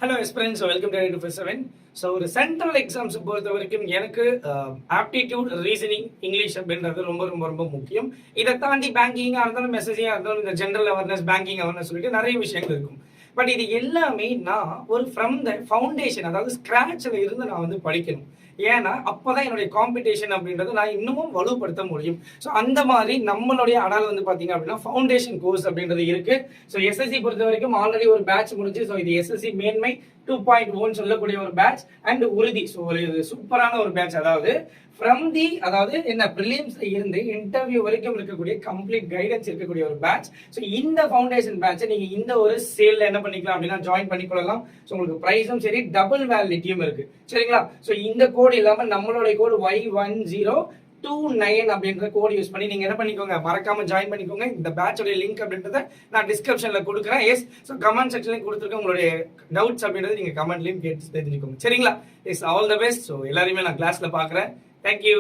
Hello எஸ்பிரன்ஸ் welcome to 247. So ஒரு central exams பொறுத்த வரைக்கும் எனக்கு ஆப்டிடியூட் ரீசனிங் இங்கிலீஷ் அப்படின்றது ரொம்ப ரொம்ப ரொம்ப முக்கியம். இதை தாண்டி பேங்கிங்காக இருந்தாலும் மெசேஜிங்காக இருந்தாலும் இந்த ஜென்ரல் அவேர்னஸ் பேங்கிங் அவேர்னஸ் சொல்லிட்டு நிறைய விஷயங்கள் இருக்கும். பட் இது எல்லாமே நான் ஒரு ஃப்ரம் த ஃபவுண்டேஷன், அதாவது ஸ்கிராட்ச்ல இருந்து நான் வந்து படிக்கணும். ஏன்னா அப்போதான் என்னுடைய காம்படிஷன் அப்படின்றது நான் இன்னமும் வலுப்படுத்த முடியும். ஸோ அந்த மாதிரி நம்மளுடைய அடால் வந்து பார்த்தீங்க அப்படின்னா ஃபவுண்டேஷன் கோர்ஸ் அப்படின்றது இருக்கு. ஸோ எஸ்எஸ்சி பொறுத்த வரைக்கும் ஆல்ரெடி ஒரு பேட்ச் முடிஞ்சு. ஸோ இது எஸ்எஸ்சி மேன்மை 2.1 சொல்லக்கூடிய ஒரு பேட்ச் அண்ட் உறுதி. ஸோ ஒரு சூப்பரான ஒரு பேட்ச். அதாவது என்ன ப்ரிலிம்ஸ்ல இருந்து இன்டர்வியூ வரைக்கும் இருக்கக்கூடிய கம்ப்ளீட் கைடன்ஸ் இருக்கக்கூடிய ஒரு பேட்ச். ஸோ இந்த ஃபவுண்டேஷன் பேட்சை நீங்க இந்த ஒரு சேல்ல என்ன பண்ணிக்கலாம் அப்படின்னா ஜாயின் பண்ணிக்கொள்ளலாம். ஸோ உங்களுக்கு ப்ரைஸும் சரி, டபுள் வேலிடிட்டியும் இருக்கு. சரிங்களா? ஸோ இந்த கோடு இல்லாம நம்மளுடைய கோடு Y1029 அப்படின்ற கோட் யூஸ் பண்ணி நீங்க என்ன பண்ணிக்கோங்க, மறக்காம ஜாயின் பண்ணிக்கோங்க. இந்த பேட்சோட லிங்க் அப்படின்றத நான் டிஸ்கிரிப்ஷன்ல கொடுக்குறேன். எஸ், ஸோ கமெண்ட் செக்ஷன்லயும் கொடுத்துருக்கேன். உங்களுடைய டவுட்ஸ் அப்படின்றது நீங்க கமெண்ட்லயும் கேட்டு தெரிஞ்சுக்கோங்க. சரிங்களா? Yes, all the best. So எல்லாரையுமே நான் கிளாஸ்ல பாக்குறேன். தேங்க்யூ.